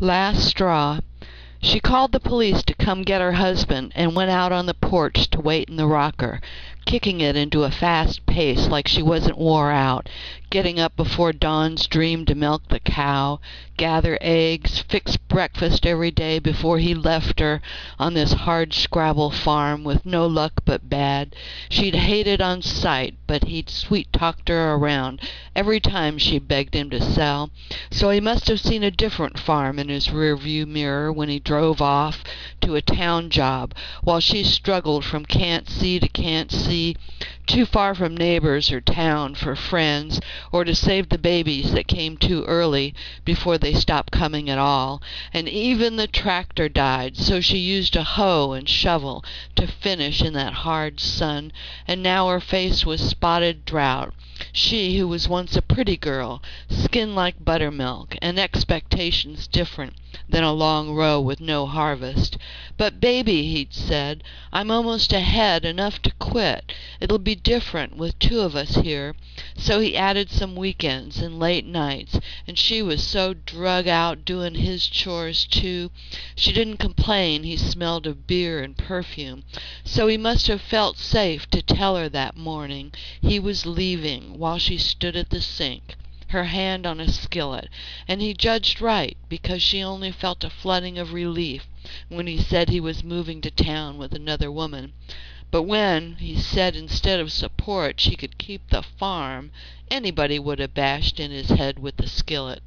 Last straw. She called the police to come get her husband and went out on the porch to wait in the rocker, kicking it into a fast pace like she wasn't wore out, getting up before dawn's dream to milk the cow, gather eggs, fix breakfast every day before he left her on this hard-scrabble farm with no luck but bad. She'd hated on sight, but he'd sweet-talked her around every time she begged him to sell, so he must have seen a different farm in his rear-view mirror when he drove off to a town job, while she struggled from can't see to can't see, too far from neighbors or town for friends, or to save the babies that came too early before they stopped coming at all. And even the tractor died, so she used a hoe and shovel to finish in that hard sun, and now her face was spotted drought. She who was once a pretty girl, skin like buttermilk, and expectations different than a long row with no harvest. "But, baby," he'd said, "I'm almost ahead enough to quit. It'll be different with two of us here." So he added some weekends and late nights, and she was so drug out doing his chores too. She didn't complain he smelled of beer and perfume. So he must have felt safe to tell her that morning he was leaving while she stood at the sink, her hand on a skillet, and he judged right, because she only felt a flooding of relief when he said he was moving to town with another woman. But when he said instead of support she could keep the farm, anybody would have bashed in his head with the skillet.